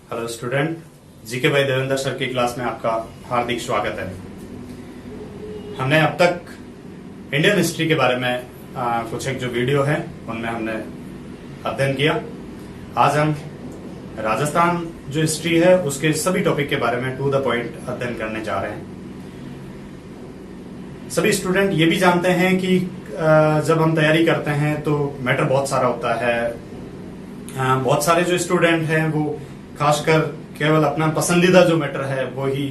Hello student, GK भाई Devendra sir की class में आपका हार्दिक स्वागत है। हमने अब तक इंडियन हिस्ट्री के बारे में कुछ एक जो वीडियो है उनमें हमने अध्ययन किया। आज हम राजस्थान जो हिस्ट्री है उसके सभी टॉपिक के बारे में टू द पॉइंट अध्ययन करने जा रहे हैं। सभी स्टूडेंट ये भी जानते हैं कि जब हम तैयारी करते हैं तो मैटर बहुत सारा होता है। बहुत सारे जो स्टूडेंट हैं वो खासकर केवल अपना पसंदीदा जो मैटर है वो ही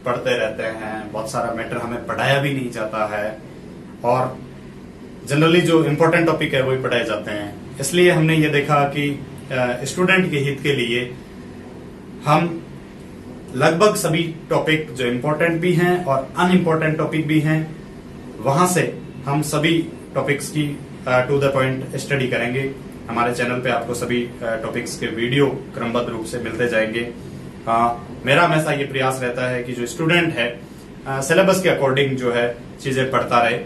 पढ़ते रहते हैं। बहुत सारा मैटर हमें पढ़ाया भी नहीं जाता है और जनरली जो इम्पोर्टेंट टॉपिक है वही पढ़ाए जाते हैं। इसलिए हमने ये देखा कि स्टूडेंट के हित के लिए हम लगभग सभी टॉपिक जो इम्पोर्टेंट भी हैं और अनइम्पोर्टेंट टॉपिक भी हैं वहां से हम सभी टॉपिक्स की टू द पॉइंट स्टडी करेंगे। हमारे चैनल पे आपको सभी टॉपिक्स के वीडियो क्रमबद्ध रूप से मिलते जाएंगे। मेरा हमेशा ये प्रयास रहता है कि जो स्टूडेंट है सिलेबस के अकॉर्डिंग जो है चीजें पढ़ता रहे।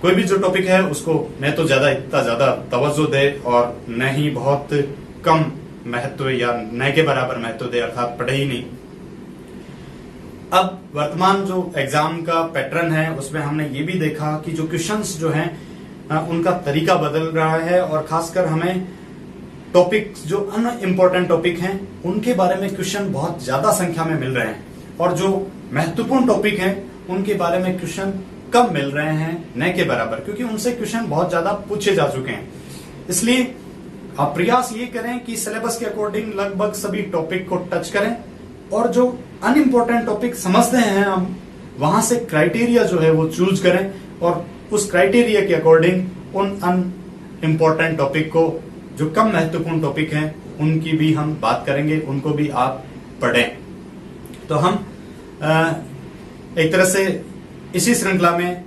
कोई भी जो टॉपिक है उसको न तो इतना ज्यादा तवज्जो दे और न ही बहुत कम महत्व या न के बराबर महत्व दे, अर्थात पढ़े ही नहीं। अब वर्तमान जो एग्जाम का पैटर्न है उसमें हमने ये भी देखा कि जो क्वेश्चंस जो हैं उनका तरीका बदल रहा है और खासकर हमें टॉपिक जो अनइम्पोर्टेंट टॉपिक हैं उनके बारे में क्वेश्चन बहुत ज्यादा संख्या में मिल रहे हैं और जो महत्वपूर्ण टॉपिक हैं उनके बारे में क्वेश्चन कम मिल रहे हैं न के बराबर, क्योंकि उनसे क्वेश्चन बहुत ज्यादा पूछे जा चुके हैं। इसलिए आप प्रयास ये करें कि सिलेबस के अकॉर्डिंग लगभग सभी टॉपिक को टच करें और जो अनइम्पोर्टेंट टॉपिक समझते हैं हम वहां से क्राइटेरिया जो है वो चूज करें और उस क्राइटेरिया के अकॉर्डिंग उन अनइम्पोर्टेंट टॉपिक को, जो कम महत्वपूर्ण टॉपिक हैं, उनकी भी हम बात करेंगे, उनको भी आप पढ़ें। तो हम एक तरह से इसी श्रृंखला में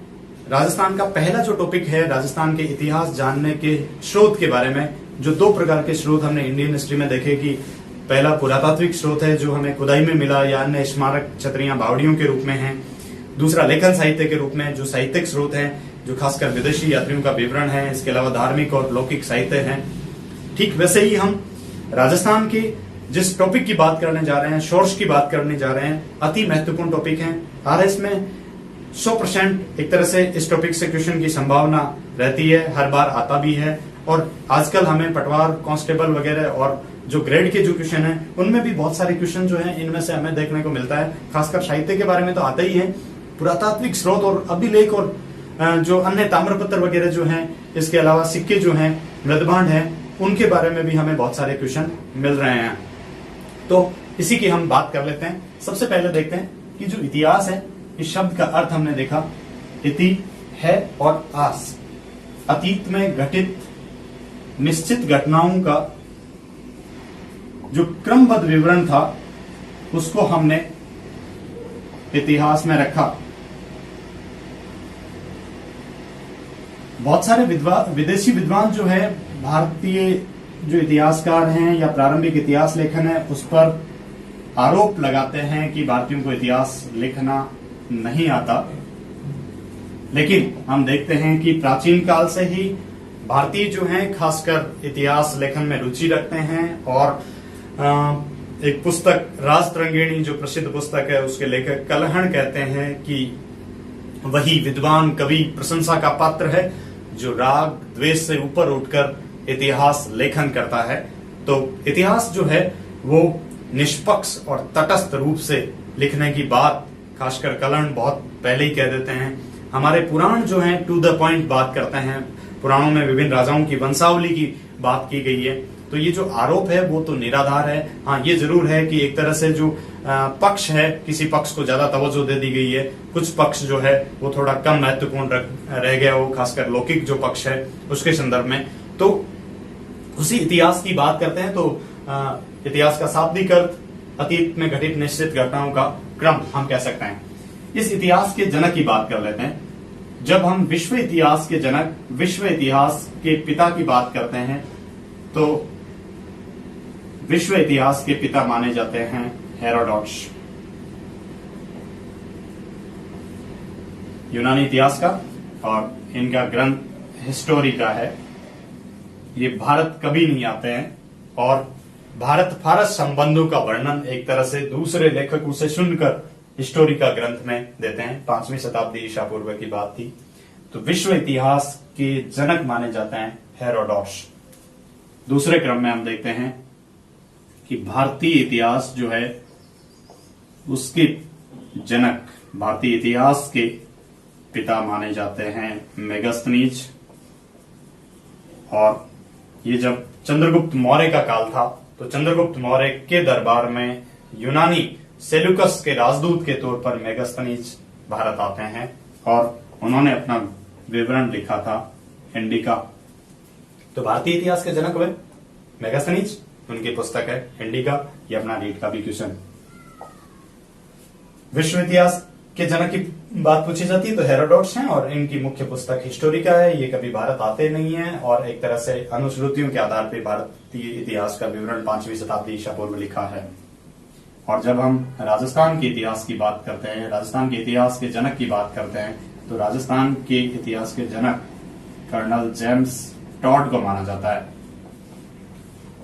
राजस्थान का पहला जो टॉपिक है, राजस्थान के इतिहास जानने के स्रोत के बारे में, जो दो प्रकार के स्रोत हमने इंडियन हिस्ट्री में देखे कि पहला पुरातात्विक स्रोत है जो हमें खुदाई में मिला या अन्य स्मारक छतरियां बावड़ियों के रूप में है। दूसरा लेखन साहित्य के रूप में जो साहित्यिक स्रोत है जो खासकर विदेशी यात्रियों का विवरण है। इसके अलावा धार्मिक और लौकिक साहित्य है। ठीक वैसे ही हम राजस्थान के जिस टॉपिक की बात करने जा रहे हैं, सोर्स की बात करने जा रहे हैं, अति महत्वपूर्ण टॉपिक है। आरएस में 100% एक तरह से इस टॉपिक से क्वेश्चन की संभावना रहती है, हर बार आता भी है। और आजकल हमें पटवार, कांस्टेबल वगैरह और जो ग्रेड के जो क्वेश्चन है उनमें भी बहुत सारे क्वेश्चन जो हैं इनमें से हमें देखने को मिलता है। खासकर साहित्य के बारे में तो आता ही है, पुरातात्विक स्रोत और अभिलेख और जो अन्य ताम्रपत्र वगैरह जो हैं, इसके अलावा सिक्के जो हैं, मृदभांड हैं, उनके बारे में भी हमें बहुत सारे क्वेश्चन मिल रहे हैं। तो इसी की हम बात कर लेते हैं। सबसे पहले देखते हैं कि जो इतिहास है, इस शब्द का अर्थ हमने देखा, इति है और आस, अतीत में घटित निश्चित घटनाओं का जो क्रमबद्ध विवरण था उसको हमने इतिहास में रखा। बहुत सारे विदेशी विद्वान जो है भारतीय जो इतिहासकार हैं या प्रारंभिक इतिहास लेखन है उस पर आरोप लगाते हैं कि भारतीयों को इतिहास लिखना नहीं आता। लेकिन हम देखते हैं कि प्राचीन काल से ही भारतीय जो हैं खासकर इतिहास लेखन में रुचि रखते हैं और एक पुस्तक राजतरंगिणी जो प्रसिद्ध पुस्तक है उसके लेखक कलहण कहते हैं कि वही विद्वान कवि प्रशंसा का पात्र है जो राग द्वेष से ऊपर उठकर इतिहास लेखन करता है। तो इतिहास जो है वो निष्पक्ष और तटस्थ रूप से लिखने की बात खासकर कलहण बहुत पहले ही कह देते हैं। हमारे पुराण जो हैं टू द पॉइंट बात करते हैं। पुराणों में विभिन्न राजाओं की वंशावली की बात की गई है। तो ये जो आरोप है वो तो निराधार है। हाँ, ये जरूर है कि एक तरह से जो पक्ष है, किसी पक्ष को ज्यादा तवज्जो दे दी गई है, कुछ पक्ष जो है वो थोड़ा कम महत्वपूर्ण रह गया हो, खासकर लौकिक जो पक्ष है उसके संदर्भ में। तो उसी इतिहास की बात करते हैं। तो इतिहास का शाब्दिक अर्थ अतीत में घटित निश्चित घटनाओं का क्रम हम कह सकते हैं। इस इतिहास के जनक की बात कर लेते हैं। जब हम विश्व इतिहास के जनक, विश्व इतिहास के पिता की बात करते हैं तो विश्व इतिहास के पिता माने जाते हैं हेरोडोटस, यूनानी इतिहास का, और इनका ग्रंथ हिस्टोरी का है। ये भारत कभी नहीं आते हैं और भारत फारस संबंधों का वर्णन एक तरह से दूसरे लेखकों से सुनकर हिस्टोरी का ग्रंथ में देते हैं। 5वीं शताब्दी ईसा पूर्व की बात थी। तो विश्व इतिहास के जनक माने जाते हैं हेरोडोटस। दूसरे क्रम में हम देखते हैं कि भारतीय इतिहास जो है उसके जनक, भारतीय इतिहास के पिता माने जाते हैं मेगास्थनीज। और ये जब चंद्रगुप्त मौर्य का काल था तो चंद्रगुप्त मौर्य के दरबार में यूनानी सेल्यूकस के राजदूत के तौर पर मेगास्थनीज भारत आते हैं और उन्होंने अपना विवरण लिखा था इंडिका। तो भारतीय इतिहास के जनक हुए मेगास्थनीज, उनकी पुस्तक है इंडिका। ये अपना रीड का भी क्वेश्चन। विश्व इतिहास के जनक की बात पूछी जाती है तो हेरोडोटस हैं और इनकी मुख्य पुस्तक हिस्टोरिका है। ये कभी भारत आते नहीं है और एक तरह से अनुश्रुतियों के आधार पर भारतीय इतिहास का विवरण 5वीं शताब्दी ईसा पूर्व लिखा है। और जब हम राजस्थान के इतिहास की बात करते हैं, राजस्थान के इतिहास के जनक की बात करते हैं, तो राजस्थान के इतिहास के जनक कर्नल जेम्स टॉड को माना जाता है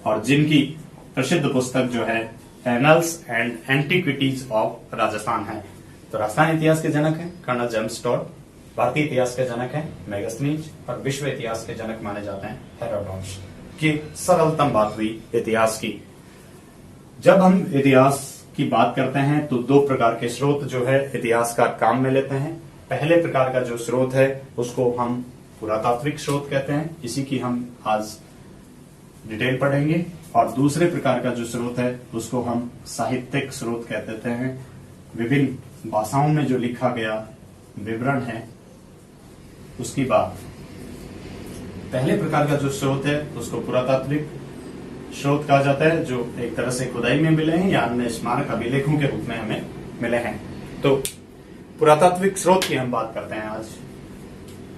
और जिनकी प्रसिद्ध पुस्तक जो है annuls and antiquities of Rajasthan है। तो राजस्थान इतिहास के जनक है कर्नल जेम्स टॉड, भारतीय इतिहास के जनक है मेगास्थनीज और विश्व इतिहास के जनक माने जाते हैं हेरोडोटस। की सरलतम बात हुई इतिहास की। जब हम इतिहास की बात करते हैं तो दो प्रकार के स्रोत जो है इतिहास का काम में लेते हैं। पहले प्रकार का जो स्रोत है उसको हम पुरातात्विक स्रोत कहते हैं, इसी की हम आज डिटेल पढ़ेंगे। और दूसरे प्रकार का जो स्रोत है उसको हम साहित्यिक स्रोत कह देते हैं। विभिन्न भाषाओं में जो लिखा गया विवरण है उसकी बात। पहले प्रकार का जो स्रोत है उसको पुरातात्विक स्रोत कहा जाता है, जो एक तरह से खुदाई में मिले हैं या अन्य स्मारक अभिलेखों के रूप में हमें मिले हैं। तो पुरातात्विक स्रोत की हम बात करते हैं आज।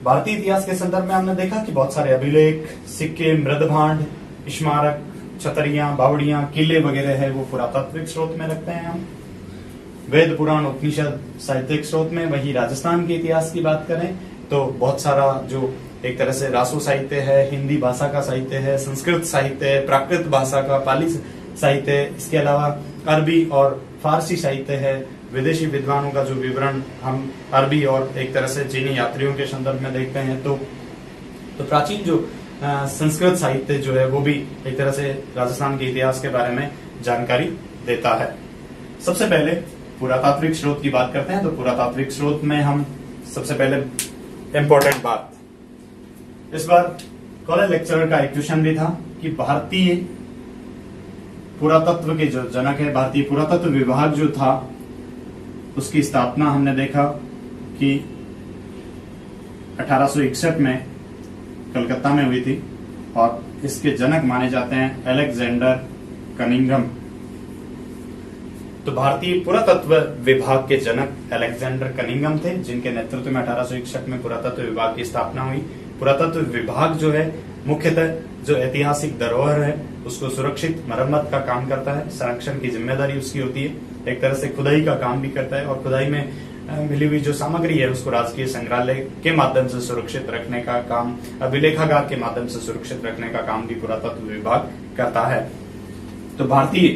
भारतीय इतिहास के संदर्भ में हमने देखा कि बहुत सारे अभिलेख, सिक्के, मृदभांड, स्मारक, छतरियां, बावड़ियां, किले वगैरह है वो पुरातात्विक स्रोत में रखते हैं हम। वेद, पुराण, उपनिषद साहित्यिक स्रोत में। वही राजस्थान के इतिहास की बात करें तो बहुत सारा जो एक तरह से रासो साहित्य है, हिंदी भाषा का साहित्य है, संस्कृत साहित्य है, प्राकृत भाषा का पाली साहित्य है, इसके अलावा अरबी और फारसी साहित्य है। विदेशी विद्वानों का जो विवरण हम अरबी और एक तरह से चीनी यात्रियों के संदर्भ में देखते हैं तो प्राचीन जो संस्कृत साहित्य जो है वो भी एक तरह से राजस्थान के इतिहास के बारे में जानकारी देता है। सबसे पहले पुरातात्विक स्रोत की बात करते हैं। तो पुरातात्विक स्रोत में हम सबसे पहले इंपॉर्टेंट बात, इस बार कॉलेज लेक्चरर का एक क्वेश्चन भी था कि भारतीय पुरातत्व के जो जनक है, भारतीय पुरातत्व विभाग जो था उसकी स्थापना हमने देखा कि 1861 में कलकत्ता में हुई थी और इसके जनक माने जाते हैं अलेक्जेंडर कनिंघम। तो भारतीय पुरातत्व विभाग के जनक अलेक्जेंडर कनिंघम थे, जिनके नेतृत्व में 1861 में पुरातत्व विभाग की स्थापना हुई। पुरातत्व विभाग जो है मुख्यतः जो ऐतिहासिक धरोहर है उसको सुरक्षित मरम्मत का काम करता है, संरक्षण की जिम्मेदारी उसकी होती है। एक तरह से खुदाई का काम भी करता है और खुदाई में मिली हुई जो सामग्री है उसको राजकीय संग्रहालय के माध्यम से सुरक्षित रखने का काम, अभिलेखागार के माध्यम से सुरक्षित रखने का काम भी पुरातत्व विभाग करता है। तो भारतीय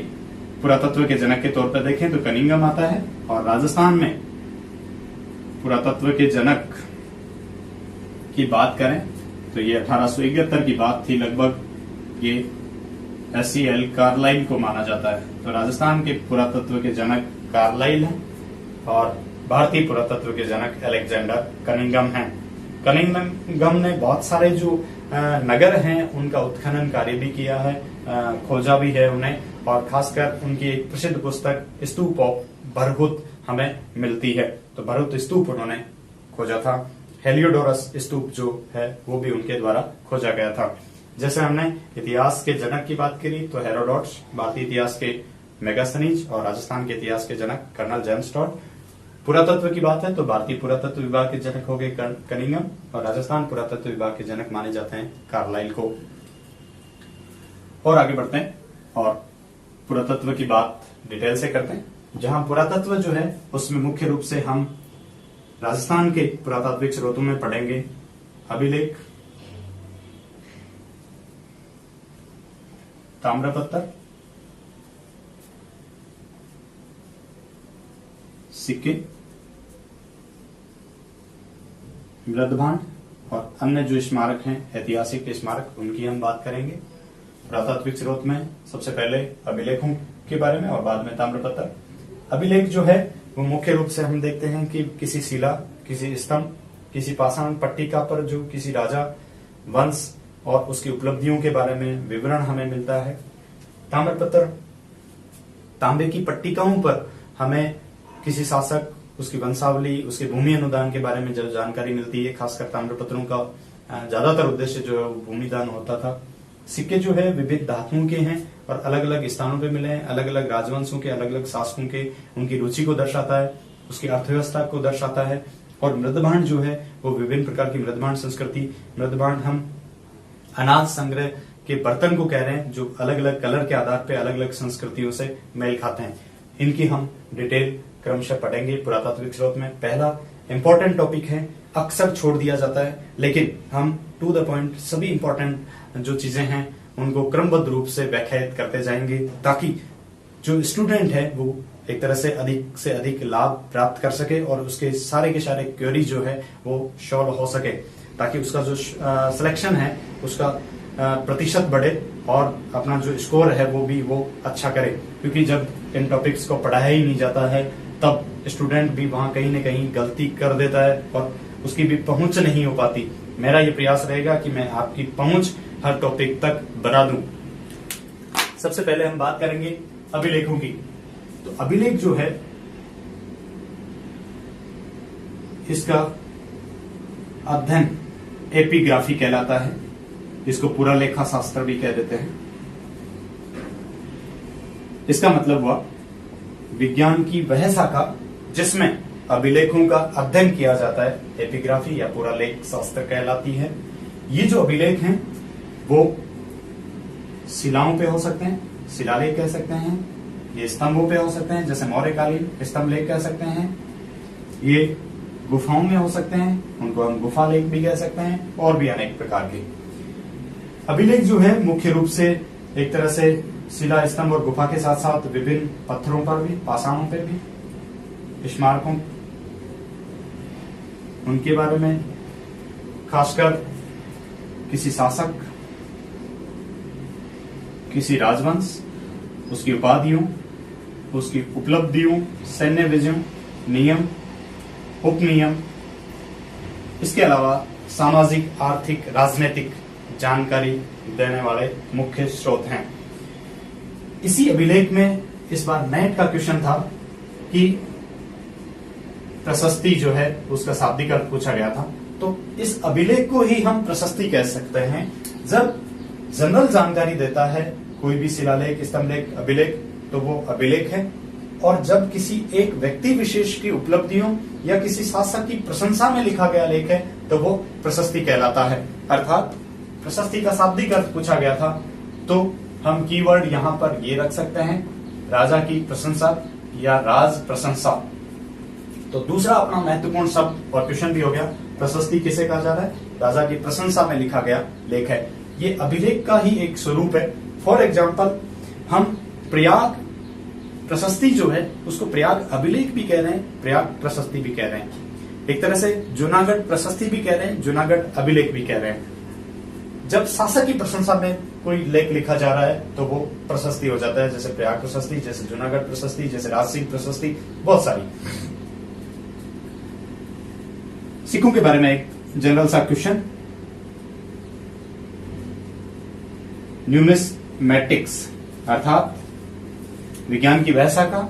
पुरातत्व के जनक के तौर पर देखें तो कनिंघम आता है। और राजस्थान में पुरातत्व के जनक की बात करें तो ये 1871 की बात थी लगभग। ये SCL कार्लाइल को माना जाता है। तो राजस्थान के पुरातत्व के जनक कार्लाइल हैं और भारतीय पुरातत्व के जनक अलेक्जेंडर कनिंघम हैं। कनिंघम ने बहुत सारे जो नगर हैं उनका उत्खनन कार्य भी किया है, खोजा भी है उन्हें। और खासकर उनकी एक प्रसिद्ध पुस्तक स्तूप ऑफ भरहुत हमें मिलती है। तो भरहुत स्तूप उन्होंने खोजा था। हेलियोडोरस स्तूप जो है वो भी उनके द्वारा खोजा गया था। जैसे हमने इतिहास के जनक की बात करी तो हेरोडोटस, भारतीय इतिहास के मेगास्थनीज और राजस्थान के इतिहास के जनक कर्नल जेम्स टॉड। पुरातत्व की बात है तो भारतीय पुरातत्व विभाग के जनक हो गए कनिंघम और राजस्थान पुरातत्व विभाग के जनक माने जाते हैं कार्लाइल को। और आगे बढ़ते हैं और पुरातत्व की बात डिटेल से करते हैं। जहां पुरातत्व जो है उसमें मुख्य रूप से हम राजस्थान के पुरातात्विक स्रोतों में पढ़ेंगे अभिलेख, ताम्रपत्र, सिक्के, मृदभांड और अन्य जो स्मारक हैं, ऐतिहासिक स्मारक, उनकी हम बात करेंगे। पुरातात्विक स्रोत में सबसे पहले अभिलेखों के बारे में और बाद में ताम्रपत्र। अभिलेख जो है वो मुख्य रूप से हम देखते हैं कि किसी शिला, किसी स्तंभ, किसी पाषाण पट्टिका पर जो किसी राजा, वंश और उसकी उपलब्धियों के बारे में विवरण हमें मिलता है। ताम्रपत्र, तांबे की पट्टिकाओं पर हमें किसी शासक, उसकी वंशावली, उसके भूमि अनुदान के बारे में जो जानकारी मिलती है। खासकर ताम्रपत्रों का ज्यादातर उद्देश्य जो है वो भूमिदान होता था। सिक्के जो है विविध धातुओं के हैं और अलग अलग स्थानों पे मिले हैं। अलग अलग राजवंशों के, अलग अलग शासकों के, उनकी रुचि को दर्शाता है, उसकी अर्थव्यवस्था को दर्शाता है। और मृदभांड जो है वो विभिन्न प्रकार की मृदभांड संस्कृति, मृदभांड हम अनाज संग्रह के बर्तन को कह रहे हैं जो अलग अलग कलर के आधार पर अलग अलग संस्कृतियों से मेल खाते हैं। इनकी हम डिटेल क्रमशः पढ़ेंगे पुरातात्विक स्रोत में। पहला इंपॉर्टेंट टॉपिक है, अक्सर छोड़ दिया जाता है, लेकिन हम टू द पॉइंट सभी इंपॉर्टेंट जो चीजें हैं उनको क्रमबद्ध रूप से व्याख्यायित करते जाएंगे, ताकि जो स्टूडेंट है वो एक तरह से अधिक लाभ प्राप्त कर सके और उसके सारे के सारे क्वेरी जो है वो सॉल्व हो सके, ताकि उसका जो सिलेक्शन है उसका प्रतिशत बढ़े और अपना जो स्कोर है वो भी वो अच्छा करे। क्योंकि जब इन टॉपिक्स को पढ़ाया ही नहीं जाता है तब स्टूडेंट भी वहां कहीं न कहीं गलती कर देता है और उसकी भी पहुंच नहीं हो पाती। मेरा ये प्रयास रहेगा कि मैं आपकी पहुंच हर टॉपिक तक बढ़ा दूं। सबसे पहले हम बात करेंगे अभिलेखों की। तो अभिलेख जो है इसका अध्ययन एपिग्राफी कहलाता है। इसको पूरा लेखा शास्त्र भी कह देते हैं। इसका मतलब हुआ विज्ञान की वह शाखा जिसमें अभिलेखों का अध्ययन किया जाता है, एपिग्राफी या पूरा लेख शास्त्र कहलाती है। ये जो अभिलेख हैं वो शिलाओं पे हो सकते हैं, शिलालेख कह सकते हैं। ये स्तंभों पे हो सकते हैं, जैसे मौर्यकालीन स्तंभ लेख कह सकते हैं। ये गुफाओं में हो सकते हैं, उनको हम गुफा लेख भी कह सकते हैं, और भी अनेक प्रकार के अभिलेख जो है मुख्य रूप से एक तरह से शिला, स्तंभ और गुफा के साथ साथ विभिन्न पत्थरों पर भी, पाषाणों पर भी, स्मारकों, उनके बारे में, खासकर किसी शासक, किसी राजवंश, उसकी उपाधियों, उसकी उपलब्धियों, सैन्य विजयों, नियम, उपनियम, इसके अलावा सामाजिक, आर्थिक, राजनीतिक जानकारी देने वाले मुख्य स्रोत हैं। इसी अभिलेख में इस बार नेट का क्वेश्चन था कि प्रशस्ति जो है उसका शाब्दिक अर्थ पूछा गया था। तो इस अभिलेख को ही हम प्रशस्ति कह सकते हैं। जब जनरल जानकारी देता है कोई भी शिलालेख, स्तंभलेख, अभिलेख, तो वो अभिलेख है। और जब किसी एक व्यक्ति विशेष की उपलब्धियों या किसी शासक की प्रशंसा में लिखा गया लेख है तो वो प्रशस्ति कहलाता है। अर्थात प्रशस्ति का शाब्दिक अर्थ पूछा गया था तो हम कीवर्ड यहां पर ये रख सकते हैं, राजा की प्रशंसा या राज प्रशंसा। तो दूसरा अपना महत्वपूर्ण शब्द और क्वेश्चन भी हो गया, प्रशस्ति किसे कहा जा रहा है? राजा की प्रशंसा में लिखा गया लेख है। ये अभिलेख का ही एक स्वरूप है। फॉर एग्जाम्पल, हम प्रयाग प्रशस्ति जो है उसको प्रयाग अभिलेख भी कह रहे हैं, प्रयाग प्रशस्ति भी कह रहे हैं। एक तरह से जूनागढ़ प्रशस्ति भी कह रहे हैं, जूनागढ़ अभिलेख भी कह रहे हैं। जब शासक की प्रशंसा में कोई लेख लिखा जा रहा है तो वो प्रशस्ति हो जाता है, जैसे प्रयाग प्रशस्ति, जैसे जूनागढ़ प्रशस्ति, जैसे राजसिंह प्रशस्ति, बहुत सारी। सिक्कों के बारे में एक जनरल सा क्वेश्चन, न्यूमिस्मेटिक्स अर्थात विज्ञान की वह शाखा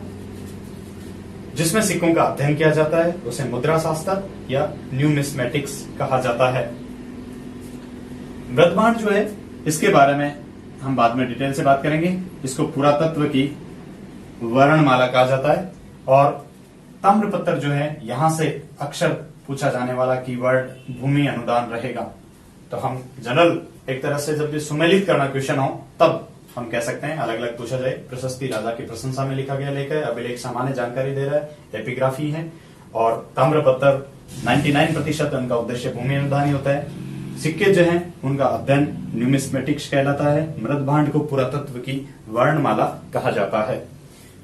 जिसमें सिक्कों का अध्ययन किया जाता है उसे मुद्रा शास्त्र या न्यूमिस्मेटिक्स कहा जाता है। मृदभांड जो है इसके बारे में हम बाद में डिटेल से बात करेंगे। इसको पुरातत्व की वर्णमाला कहा जाता है। और ताम्रपत्र जो है यहां से अक्सर पूछा जाने वाला कीवर्ड भूमि अनुदान रहेगा। तो हम जनरल एक तरह से जब ये सुमेलित करना क्वेश्चन हो तब हम कह सकते हैं अलग अलग पूछा जाए। प्रशस्ति राजा की प्रशंसा में लिखा गया लेख है, अभिलेख सामान्य जानकारी दे रहा है, एपिग्राफी है। और ताम्रपत्र 99% उनका उद्देश्य भूमि अनुदान ही होता है। सिक्के जो हैं उनका अध्ययन न्यूमिस्मेटिक्स कहलाता है। मृदभांड को पुरातत्व की वर्णमाला कहा जाता है।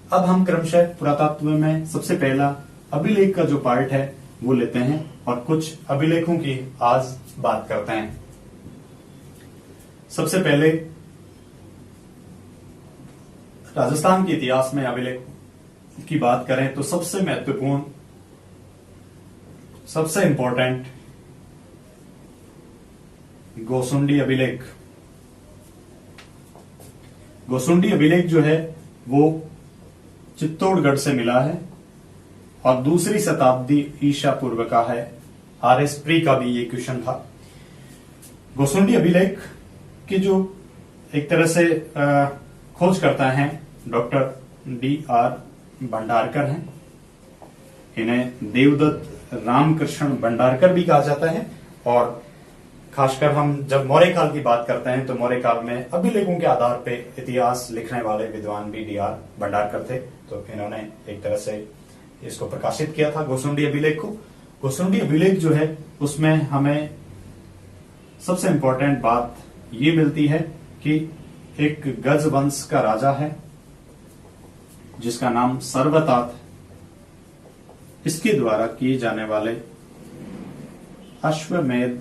अब हम क्रमशः पुरातत्व में सबसे पहला अभिलेख का जो पार्ट है वो लेते हैं और कुछ अभिलेखों की आज बात करते हैं। सबसे पहले राजस्थान के इतिहास में अभिलेख की बात करें तो सबसे महत्वपूर्ण, सबसे इंपॉर्टेंट गोसुंडी अभिलेख। गोसुंडी अभिलेख जो है वो चित्तौड़गढ़ से मिला है और दूसरी शताब्दी ईसा पूर्व का है। RS प्री का भी ये क्वेश्चन था। गोसुंडी अभिलेख के जो एक तरह से खोज करता है डॉक्टर DR भंडारकर हैं। इन्हें देवदत्त रामकृष्ण भंडारकर भी कहा जाता है और खासकर हम जब मौर्य काल की बात करते हैं तो मौर्य काल में अभिलेखों के आधार पे इतिहास लिखने वाले विद्वान भी DR भंडारकर थे। तो इन्होंने एक तरह से इसको प्रकाशित किया था गोसुंडी अभिलेख को। गोसुंडी अभिलेख जो है उसमें हमें सबसे इंपॉर्टेंट बात ये मिलती है कि एक गज वंश का राजा है जिसका नाम सर्वतात, इसके द्वारा किए जाने वाले अश्वमेध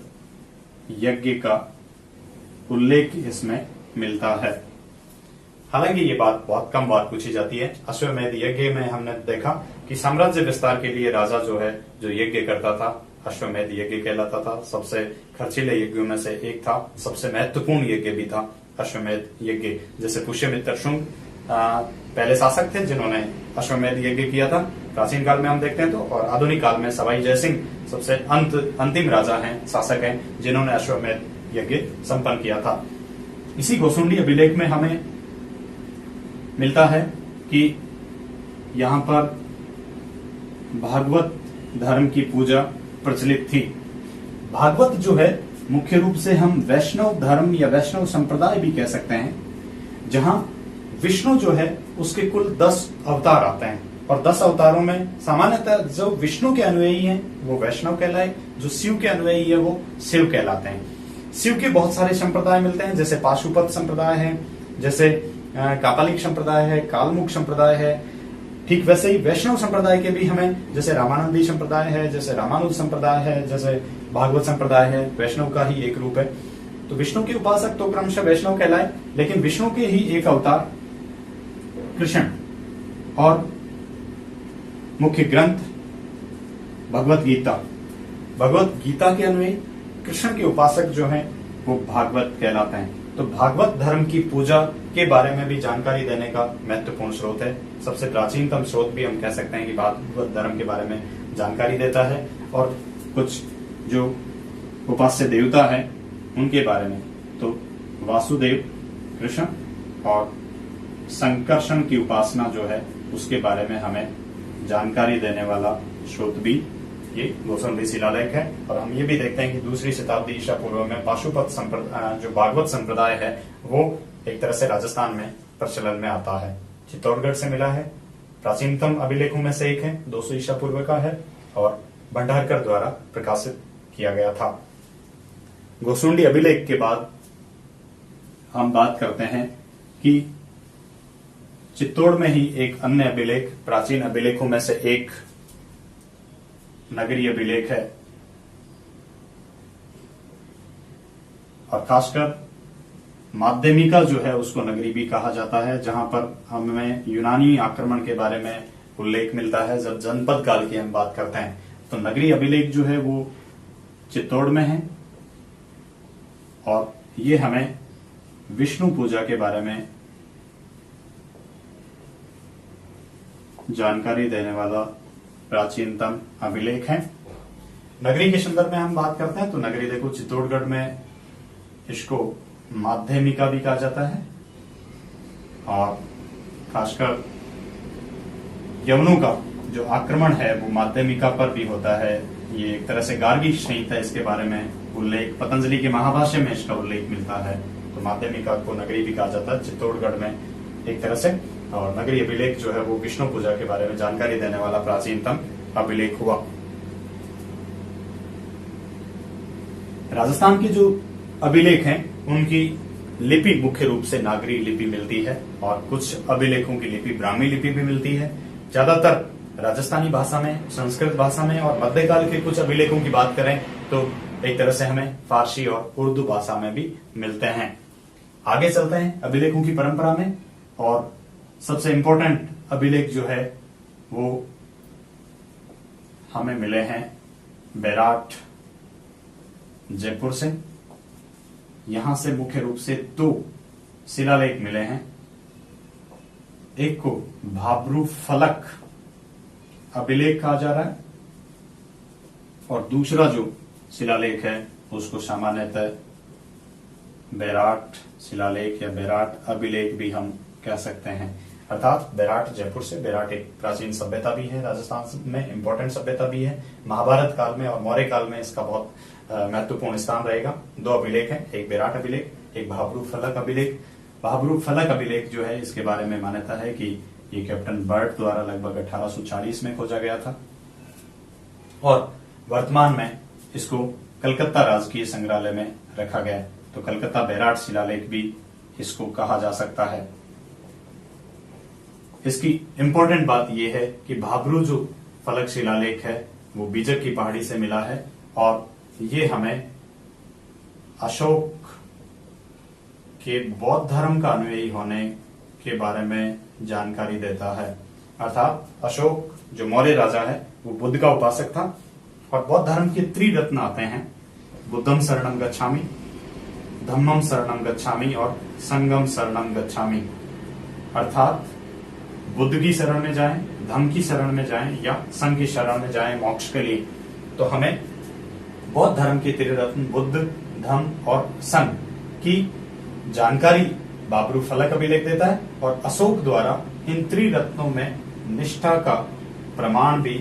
यज्ञ का उल्लेख इसमें मिलता है। हालांकि ये बात बहुत कम बार पूछी जाती है। अश्वमेध यज्ञ में हमने देखा कि साम्राज्य विस्तार के लिए राजा जो है जो यज्ञ करता था अश्वमेध यज्ञ कहलाता था। सबसे खर्चीले यज्ञों में से एक था, सबसे महत्वपूर्ण यज्ञ भी था अश्वमेध यज्ञ। जैसे पुष्यमित्र शुंग पहले शासक थे जिन्होंने अश्वमेध यज्ञ किया था प्राचीन काल में हम देखते हैं तो, और आधुनिक काल में सवाई जयसिंह सबसे अंतिम राजा हैं, शासक हैं जिन्होंने अश्वमेध यज्ञ संपन्न किया था। इसी गोसुंडी अभिलेख में हमें मिलता है कि यहां पर भागवत धर्म की पूजा प्रचलित थी। भागवत जो है मुख्य रूप से हम वैष्णव धर्म या वैष्णव संप्रदाय भी कह सकते हैं, जहां विष्णु जो है उसके कुल 10 अवतार आते हैं और 10 अवतारों में सामान्यतः जो विष्णु के अनुयायी हैं वो वैष्णव कहलाए, जो शिव के अनुयायी है वो शिव कहलाते हैं। शिव के बहुत सारे संप्रदाय मिलते हैं, जैसे पाशुपत संप्रदाय है, जैसे कापालिक संप्रदाय है, कालमुख संप्रदाय है। ठीक वैसे ही वैष्णव संप्रदाय के भी हमें जैसे रामानंदी संप्रदाय है, जैसे रामानुज संप्रदाय है, जैसे भागवत संप्रदाय है, वैष्णव का ही एक रूप है। तो विष्णु के उपासक तो क्रमशः वैष्णव कहलाए, लेकिन विष्णु के ही एक अवतार कृष्ण और मुख्य ग्रंथ भगवत गीता, भगवत गीता के अनुयायी कृष्ण के उपासक जो हैं वो भागवत कहलाते हैं। तो भागवत धर्म की पूजा के बारे में भी जानकारी देने का महत्वपूर्ण स्रोत है। सबसे प्राचीनतम स्रोत भी हम कह सकते हैं कि भागवत धर्म के बारे में जानकारी देता है और कुछ जो उपास्य देवता है उनके बारे में, तो वासुदेव कृष्ण और संकर्षण की उपासना जो है उसके बारे में हमें जानकारी देने वाला स्रोत भी ये गोसुंडी शिलालेख है। और हम ये भी देखते हैं कि दूसरी शताब्दी ईसा पूर्व में पाशुपत जो भागवत संप्रदाय है वो एक तरह से राजस्थान में प्रचलन में आता है। चित्तौड़गढ़ से मिला है, प्राचीनतम अभिलेखों में से एक है, 200 ईसा पूर्व का है और भंडारकर द्वारा प्रकाशित किया गया था। गोसुंडी अभिलेख के बाद हम बात करते हैं कि चित्तौड़ में ही एक अन्य अभिलेख, प्राचीन अभिलेखों में से एक नगरी अभिलेख है और खासकर माध्यमिका जो है उसको नगरी भी कहा जाता है, जहां पर हमें यूनानी आक्रमण के बारे में उल्लेख मिलता है। जब जनपद काल की हम बात करते हैं तो नगरी अभिलेख जो है वो चित्तौड़ में है और ये हमें विष्णु पूजा के बारे में जानकारी देने वाला प्राचीनतम अभिलेख है। नगरी के संदर्भ में हम बात करते हैं तो नगरी देखो चित्तौड़गढ़ में इसको माध्यमिका भी कहा जाता है और खासकर यवनों का जो आक्रमण है वो माध्यमिका पर भी होता है। ये एक तरह से गार्गी संहिता, इसके बारे में उल्लेख पतंजलि के महाभाष्य में इसका उल्लेख मिलता है। तो माध्यमिका को नगरी भी कहा जाता है चित्तौड़गढ़ में एक तरह से। और नगरी अभिलेख जो है वो विष्णु पूजा के बारे में जानकारी देने वाला प्राचीनतम अभिलेख हुआ। राजस्थान के जो अभिलेख हैं उनकी लिपि मुख्य रूप से नागरी लिपि मिलती है और कुछ अभिलेखों की लिपि ब्राह्मी लिपि भी मिलती है। ज्यादातर राजस्थानी भाषा में, संस्कृत भाषा में, और मध्यकाल के कुछ अभिलेखों की बात करें तो एक तरह से हमें फारसी और उर्दू भाषा में भी मिलते हैं। आगे चलते हैं अभिलेखों की परंपरा में, और सबसे इंपॉर्टेंट अभिलेख जो है वो हमें मिले हैं बैराट जयपुर से। यहां से मुख्य रूप से 2 शिलालेख मिले हैं। एक को भाब्रू फलक अभिलेख कहा जा रहा है, और दूसरा जो शिलालेख है उसको सामान्यतः बैराट शिलालेख या बैराट अभिलेख भी हम कह सकते हैं। अर्थात बैराट जयपुर से। बैराट एक प्राचीन सभ्यता भी है, राजस्थान में इंपॉर्टेंट सभ्यता भी है। महाभारत काल में और मौर्य काल में इसका बहुत महत्वपूर्ण स्थान रहेगा। 2 अभिलेख हैं, एक बैराट अभिलेख, एक भाब्रू फलक अभिलेख। भाब्रू फलक अभिलेख जो है इसके बारे में मान्यता है कि ये कैप्टन बर्ट द्वारा लगभग 1840 में खोजा गया था, और वर्तमान में इसको कलकत्ता राजकीय संग्रहालय में रखा गया है। तो कलकत्ता बैराट शिलालेख भी इसको कहा जा सकता है। इसकी इंपॉर्टेंट बात यह है कि भाब्रू जो फलक शिलालेख है वो बीजक की पहाड़ी से मिला है, और ये हमें अशोक के बौद्ध धर्म का अनुयायी होने के बारे में जानकारी देता है। अर्थात अशोक जो मौर्य राजा है वो बुद्ध का उपासक था, और बौद्ध धर्म के त्रिरत्न आते हैं, बुद्धम शरणम गच्छामि, धम्मम शरणम गच्छामि और संगम शरणम गच्छामि। अर्थात बुद्ध की शरण में जाएं, धम्म की शरण में जाएं या संघ की शरण में जाएं मोक्ष के लिए, तो हमें बौद्ध धर्म के त्रिरत्न बुद्ध, धम्म और संघ की जानकारी भाब्रू फलक अभिलेख देता है, और अशोक द्वारा इन त्रिरत्नों में निष्ठा का प्रमाण भी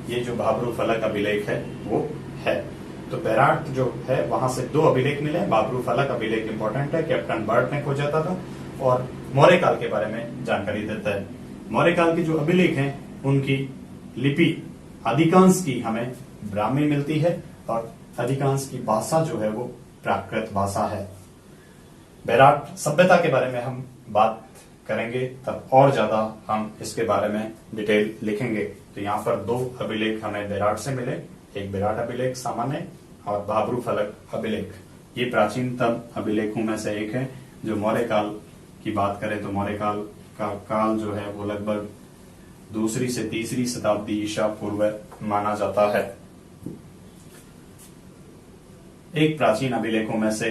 ये जो भाब्रू फलक अभिलेख है वो है। तो बैराट जो है वहां से 2 अभिलेख मिले। भाब्रू फलक अभिलेख इंपॉर्टेंट है, कैप्टन बर्ट ने खोजा था, और मौर्य काल के बारे में जानकारी देता है। मौर्य काल के जो अभिलेख हैं उनकी लिपि अधिकांश की हमें ब्राह्मी मिलती है, और अधिकांश की भाषा जो है वो प्राकृत भाषा है। बैराट सभ्यता के बारे में हम बात करेंगे तब और ज्यादा हम इसके बारे में डिटेल लिखेंगे। तो यहाँ पर 2 अभिलेख हमें बैराट से मिले, एक बैराट अभिलेख सामान्य और भाब्रू फलक अभिलेख। ये प्राचीनतम अभिलेखों में से एक है। जो मौर्य काल की बात करें तो मौर्य काल का काल जो है वो लगभग 2री से 3री शताब्दी ईसा पूर्व माना जाता है। एक प्राचीन अभिलेखों में से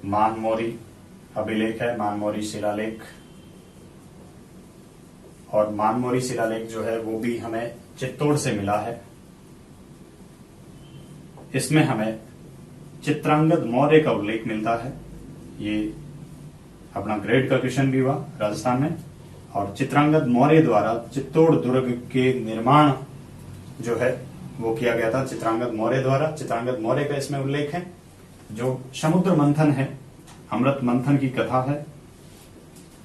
मानमोरी अभिलेख है, मानमोरी शिलालेख। और मानमोरी शिलालेख जो है वो भी हमें चित्तौड़ से मिला है। इसमें हमें चित्रांगद मौर्य का उल्लेख मिलता है। ये अपना ग्रेड का क्वेश्चन भी हुआ राजस्थान में। और चित्रांगद मौर्य द्वारा चित्तौड़ दुर्ग के निर्माण जो है वो किया गया था चित्रांगद मौर्य द्वारा। चित्रांगद मौर्य का इसमें उल्लेख है। जो समुद्र मंथन है, अमृत मंथन की कथा है,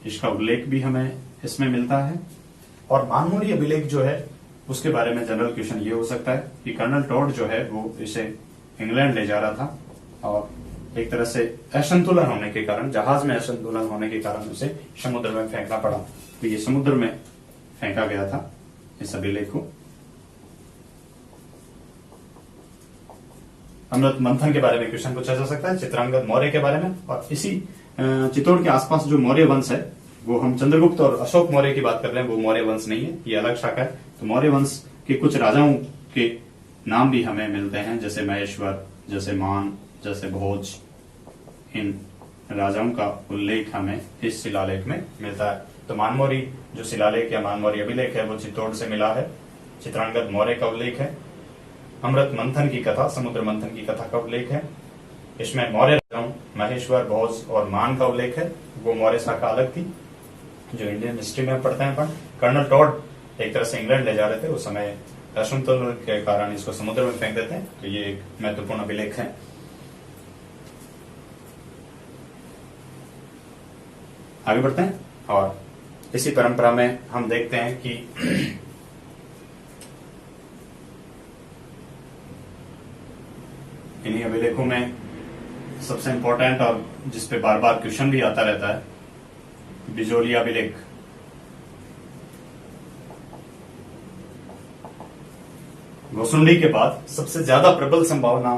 इसका उल्लेख भी हमें इसमें मिलता है। और मानमोरी अभिलेख जो है उसके बारे में जनरल क्वेश्चन ये हो सकता है कि कर्नल टॉड जो है वो इसे इंग्लैंड ले जा रहा था, और एक तरह से असंतुलन होने के कारण, जहाज में असंतुलन होने के कारण उसे समुद्र में फेंकना पड़ा। तो ये समुद्र में फेंका गया था इस अभिलेख को। अमृत मंथन के बारे में क्वेश्चन पूछा जा सकता है, चित्रांगद मौर्य के बारे में। और इसी चित्तौड़ के आसपास जो मौर्य वंश है वो हम चंद्रगुप्त और अशोक मौर्य की बात कर रहे हैं, वो मौर्य वंश नहीं है, ये अलग शाखा है। तो मौर्य वंश के कुछ राजाओं के नाम भी हमें मिलते हैं, जैसे महेश्वर, जैसे मान, जैसे भोज। इन राजाओं का उल्लेख हमें इस शिलालेख में मिलता है। तो मानमोरी जो शिलालेख या मानमोरी अभिलेख है वो चित्तौड़ से मिला है। चित्रांगद मौर्य का उल्लेख है। अमृत मंथन की कथा, समुद्र मंथन की कथा का उल्लेख है। इसमें मौर्य राजाओं महेश्वर, भोज और मान का उल्लेख है। वो मौर्य शाखा अलग थी जो इंडियन हिस्ट्री में पढ़ते हैं अपन। कर्नल टॉड एक तरह से इंग्लैंड ले जा रहे थे, उस समय असंतुलन के कारण इसको समुद्र में फेंक देते हैं। तो ये एक महत्वपूर्ण अभिलेख है। आगे बढ़ते हैं और इसी परंपरा में हम देखते हैं कि इन्हीं अभिलेखों में सबसे इंपॉर्टेंट और जिसपे बार बार क्वेश्चन भी आता रहता है, बिजोलिया अभिलेख। गोसुंडी के बाद सबसे ज्यादा प्रबल संभावना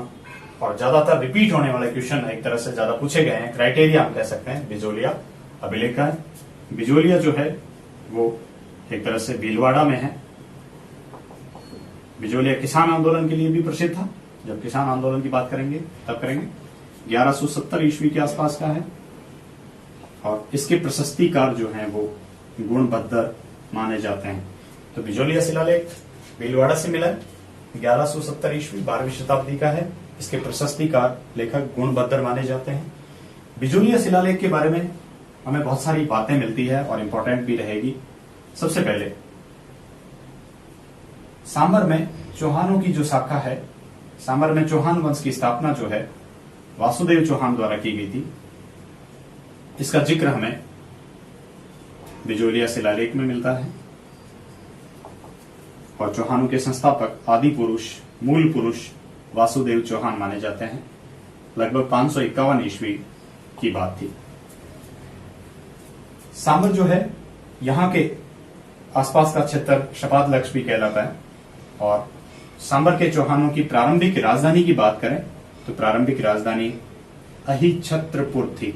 और ज्यादातर रिपीट होने वाले क्वेश्चन एक तरह से ज्यादा पूछे गए हैं, क्राइटेरिया हम कह सकते हैं बिजोलिया अभिलेख का है। बिजोलिया जो है वो एक तरह से भीलवाड़ा में है। बिजोलिया किसान आंदोलन के लिए भी प्रसिद्ध था। जब किसान आंदोलन की बात करेंगे तब करेंगे। 1170 ईस्वी के आसपास का है और इसके प्रशस्तिकार जो हैं वो गुणभद्र माने जाते हैं। तो बिजोलिया शिलालेख भीलवाड़ा से मिला है, 1170 ईस्वी 12वीं शताब्दी का है। इसके प्रशस्तिकार लेखक गुणभद्र माने जाते हैं। बिजोलिया शिलालेख के बारे में हमें बहुत सारी बातें मिलती है और इंपॉर्टेंट भी रहेगी। सबसे पहले सांबर में चौहानों की जो शाखा है, सांबर में चौहान वंश की स्थापना जो है वासुदेव चौहान द्वारा की गई थी। इसका जिक्र हमें बिजोलिया शिलालेख में मिलता है और चौहानों के संस्थापक आदि पुरुष मूल पुरुष वासुदेव चौहान माने जाते हैं। लगभग 551 ईस्वी की बात थी। सांबर जो है यहाँ के आसपास का क्षेत्र शपाद लक्ष्य भी कहलाता है और सांबर के चौहानों की प्रारंभिक राजधानी की बात करें तो प्रारंभिक राजधानी अहिछत्रपुर थी।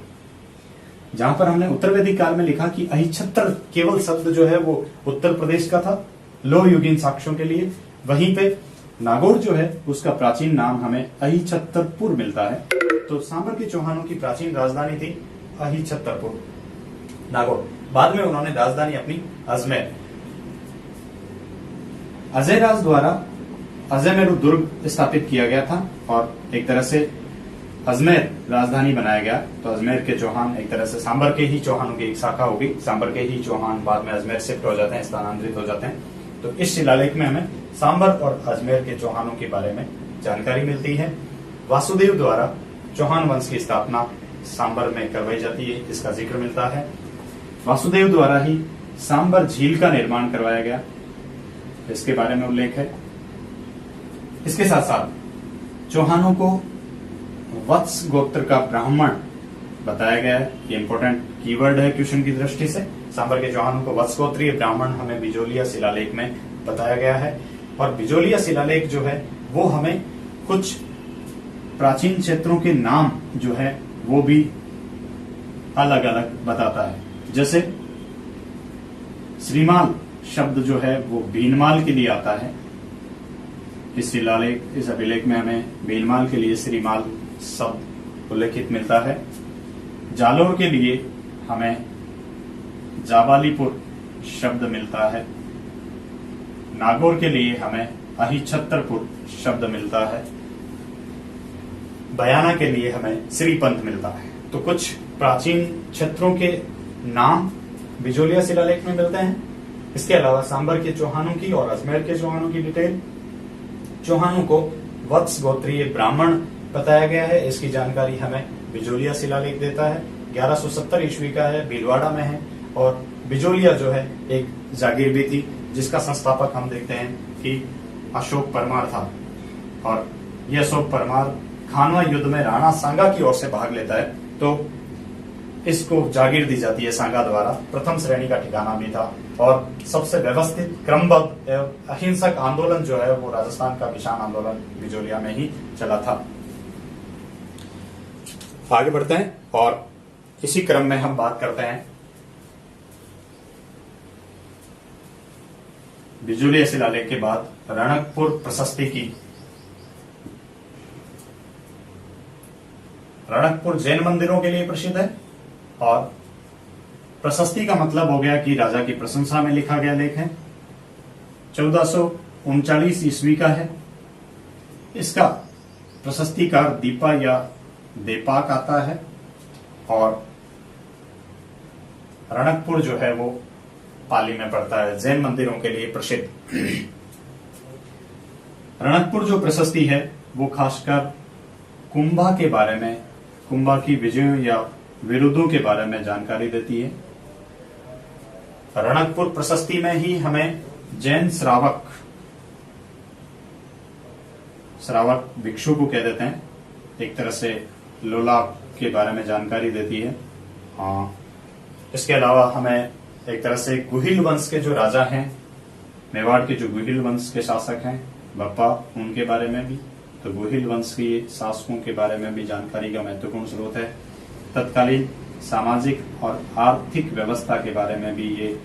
जहां पर हमने उत्तर वैदिक काल में लिखा कि अहिछत्र केवल शब्द जो है वो उत्तर प्रदेश का था लोह युगीन साक्ष्यों के लिए। वहीं पे नागौर जो है उसका प्राचीन नाम हमें अहिछत्रपुर मिलता है। तो सांबर के चौहानों की प्राचीन राजधानी थी अहिछत्रपुर नागौर। बाद में उन्होंने राजधानी अपनी अजमेर, अजयराज द्वारा अजयमेरु दुर्ग स्थापित किया गया था और एक तरह से अजमेर राजधानी बनाया गया। तो अजमेर के चौहान एक तरह से सांबर के ही चौहानों की एक शाखा होगी। सांबर के ही चौहान बाद में अजमेर शिफ्ट हो जाते हैं, स्थानांतरित हो जाते हैं। तो इस शिलालेख में हमें सांबर और अजमेर के चौहानों के बारे में जानकारी मिलती है। वासुदेव द्वारा चौहान वंश की स्थापना सांबर में करवाई जाती है, इसका जिक्र मिलता है। वासुदेव द्वारा ही सांबर झील का निर्माण करवाया गया, इसके बारे में उल्लेख है। इसके साथ साथ चौहानों को वत्स गोत्र का ब्राह्मण बताया गया है। ये इंपॉर्टेंट कीवर्ड है क्वेश्चन की दृष्टि से। सांबर के चौहानों को वत्स गोत्रीय ब्राह्मण हमें बिजोलिया शिलालेख में बताया गया है। और बिजोलिया शिलालेख जो है वो हमें कुछ प्राचीन क्षेत्रों के नाम जो है वो भी अलग अलग बताता है। जैसे श्रीमाल शब्द जो है वो भीनमाल के लिए आता है। इस शिलालेख इस अभिलेख में हमें भीनमाल के लिए श्रीमाल शब्द उल्लेखित मिलता है। जालोर के लिए हमें जाबालीपुर शब्द मिलता है। नागौर के लिए हमें अहिछत्रपुर शब्द मिलता है। बयाना के लिए हमें श्रीपंथ मिलता है। तो कुछ प्राचीन क्षेत्रों के नाम बिजोलिया शिलालेख में मिलते हैं। इसके अलावा सांबर के चौहानों की और अजमेर के चौहानों की डिटेल। चौहानों को वत्स गोत्रीय ब्राह्मण बताया गया है, इसकी जानकारी हमें बिजोलिया शिलालेख देता है। 1170 ईस्वी का है, भीलवाड़ा में है। और बिजोलिया जो है एक जागीर भी थी जिसका संस्थापक हम देखते हैं कि अशोक परमार था। और यह अशोक परमार खानवा युद्ध में राणा सांगा की ओर से भाग लेता है, तो इसको जागीर दी जाती है सांगा द्वारा। प्रथम श्रेणी का ठिकाना भी था और सबसे व्यवस्थित क्रमबद्ध एवं अहिंसक आंदोलन जो है वो राजस्थान का किसान आंदोलन बिजोलिया में ही चला था। आगे बढ़ते हैं और इसी क्रम में हम बात करते हैं बिजोलिया शिलालेख के बाद रणकपुर प्रशस्ति की। रणकपुर जैन मंदिरों के लिए प्रसिद्ध है और प्रशस्ति का मतलब हो गया कि राजा की प्रशंसा में लिखा गया लेख है। 1439 ईस्वी का है। इसका प्रशस्तिकार दीपा या देपाक आता है और रणकपुर जो है वो पाली में पड़ता है, जैन मंदिरों के लिए प्रसिद्ध। रणकपुर जो प्रशस्ति है वो खासकर कुंभा के बारे में, कुंभा की विजयों या विरोधों के बारे में जानकारी देती है। रणकपुर प्रशस्ति में ही हमें जैन श्रावक भिक्षु को कह देते हैं, एक तरह से लोलाब के बारे में जानकारी देती है। इसके अलावा हमें एक तरह से गुहिल वंश के जो राजा हैं, मेवाड़ के जो गुहिल वंश के शासक हैं बप्पा, उनके बारे में भी, तो गुहिल वंश के शासकों के बारे में भी जानकारी का महत्वपूर्ण स्रोत है। तत्कालीन सामाजिक और आर्थिक व्यवस्था के बारे में भी ये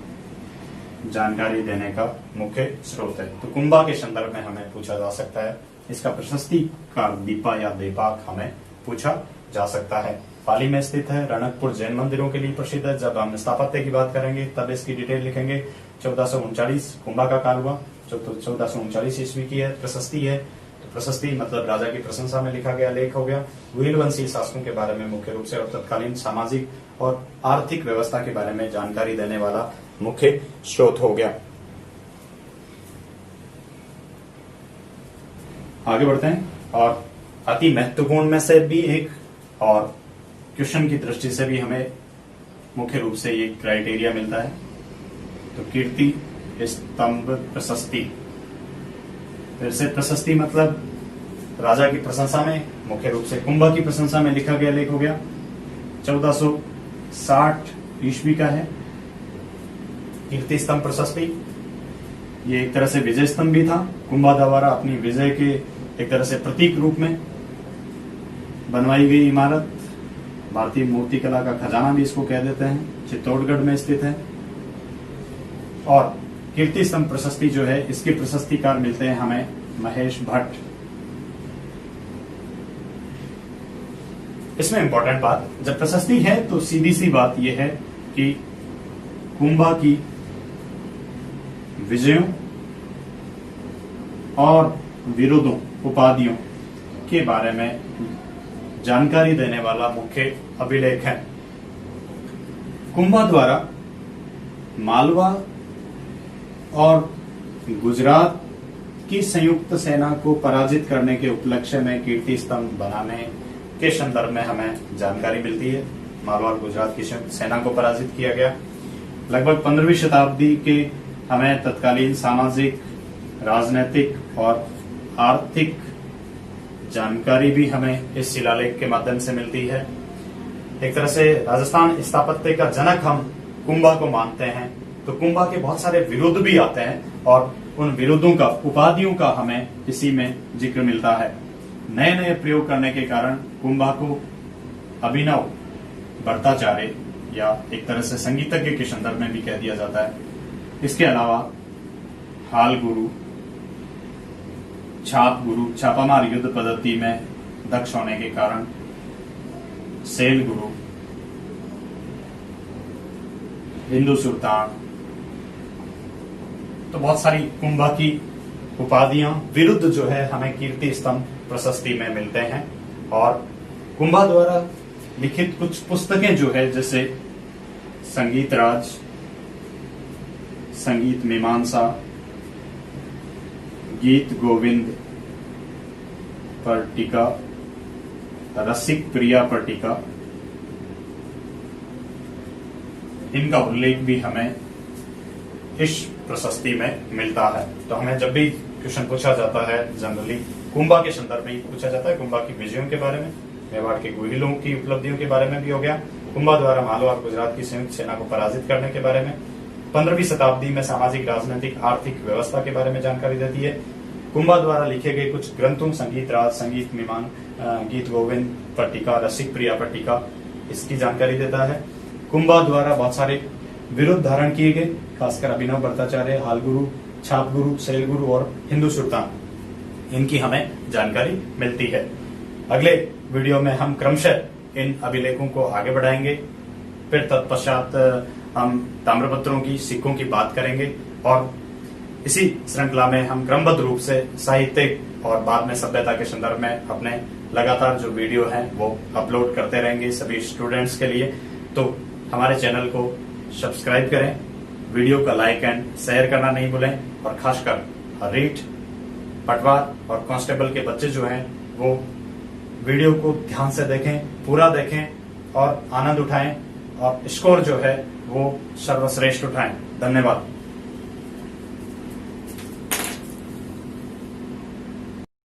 जानकारी देने का मुख्य स्रोत है। तो कुंभा के संदर्भ में हमें पूछा जा सकता है। इसका प्रशस्ति का दीपा या देपाक हमें पूछा जा सकता है। पाली में स्थित है, रणकपुर जैन मंदिरों के लिए प्रसिद्ध है। जब हम स्थापत्य की बात करेंगे तब इसकी डिटेल लिखेंगे। 1439 कुंभा का काल हुआ, जो 1439 ईस्वी की है। प्रशस्ति है, तो प्रशस्ति मतलब राजा की प्रशंसा में लिखा गया लेख हो गया। गुहिल वंशीय शासकों के बारे में मुख्य रूप से, और तत्कालीन सामाजिक और आर्थिक व्यवस्था के बारे में जानकारी देने वाला मुख्य स्रोत हो गया। आगे बढ़ते हैं, और अति महत्वपूर्ण में से भी एक, और क्वेश्चन की दृष्टि से भी हमें मुख्य रूप से ये क्राइटेरिया मिलता है। तो कीर्ति स्तंभ प्रशस्ति, फिर से प्रशस्ति मतलब राजा की प्रशंसा में, मुख्य रूप से कुंभा की प्रशंसा में लिखा गया लेख हो गया। 1460 ईस्वी का है कीर्ति स्तंभ प्रशस्ति। ये एक तरह से विजय स्तंभ भी था, कुंभा द्वारा अपनी विजय के एक तरह से प्रतीक रूप में बनवाई गई इमारत। भारतीय मूर्तिकला का खजाना भी इसको कह देते हैं, चित्तौड़गढ़ में स्थित है। और कीर्ति स्तंभ प्रशस्ति जो है, इसके प्रशस्तिकार मिलते हैं हमें महेश भट्ट। इसमें इंपॉर्टेंट बात, जब प्रशस्ति है तो सीधी सी बात यह है कि कुंभा की विजयों और विरोधों, उपाधियों के बारे में जानकारी देने वाला मुख्य अभिलेख है। कुंभा द्वारा मालवा और गुजरात की संयुक्त सेना को पराजित करने के उपलक्ष्य में कीर्ति स्तंभ बनाने के संदर्भ में हमें जानकारी मिलती है। मालवा और गुजरात की संयुक्त सेना को पराजित किया गया। लगभग 15वीं शताब्दी के हमें तत्कालीन सामाजिक, राजनीतिक और आर्थिक जानकारी भी हमें इस शिलालेख के माध्यम से मिलती है। एक तरह से राजस्थान स्थापत्य का जनक हम कुंभा को मानते हैं, तो कुंभा के बहुत सारे विरोध भी आते हैं, और उन विरोधों का, उपाधियों का हमें इसी में जिक्र मिलता है। नए नए प्रयोग करने के कारण कुंभा को अभिनव भट्टाचार्य या एक तरह से संगीतज्ञ के संदर्भ में भी कह दिया जाता है। इसके अलावा हाल गुरु, छाप गुरु, छापामार युद्ध पद्धति में दक्ष होने के कारण सेल गुरु, हिंदू सुल्तान, तो बहुत सारी कुंभा की उपाधियां, विरुद्ध जो है हमें कीर्ति स्तंभ प्रशस्ति में मिलते हैं। और कुंभा द्वारा लिखित कुछ पुस्तकें जो है, जैसे संगीत राज, संगीत मीमांसा, गीत गोविंद पर टीका, रसिक प्रिया पर टीका, इनका उल्लेख भी हमें इस प्रशस्ति में मिलता है। तो हमें जब भी क्वेश्चन पूछा जाता है, जनरली कुंभा के संदर्भ में ही पूछा जाता है। कुंभा की विजयों के बारे में, मेवाड़ के गुहिलों की उपलब्धियों के बारे में भी हो गया। कुंभा द्वारा मालवा और गुजरात की संयुक्त सेना को पराजित करने के बारे में, 15वीं शताब्दी में सामाजिक, राजनीतिक, आर्थिक व्यवस्था के बारे में जानकारी देती है। कुंभा द्वारा लिखे गए कुछ ग्रंथों, संगीत राज, संगीत मीमान, गीत गोविंद पर टीका, रसिक प्रिया पर टीका, इसकी जानकारी देता है। कुंभा द्वारा बहुत सारे विरोध धारण किए गए, खासकर अभिनव भट्टाचार्य, हाल गुरु, छाप गुरु, सेल गुरु और हिंदू सुल्तान, इनकी हमें जानकारी मिलती है। अगले वीडियो में हम क्रमशः इन अभिलेखों को आगे बढ़ाएंगे। फिर तत्पश्चात हम ताम्रपत्रों की, सिक्कों की बात करेंगे, और इसी श्रृंखला में हम क्रमबद्ध रूप से साहित्यिक और बाद में सभ्यता के संदर्भ में अपने लगातार जो वीडियो हैं वो अपलोड करते रहेंगे सभी स्टूडेंट्स के लिए। तो हमारे चैनल को सब्सक्राइब करें, वीडियो का लाइक एंड शेयर करना नहीं भूलें, और खासकर रीट, पटवार और कांस्टेबल के बच्चे जो हैं वो वीडियो को ध्यान से देखें, पूरा देखें और आनंद उठाएं, और स्कोर जो है वो सर्वश्रेष्ठ उठाएं। धन्यवाद।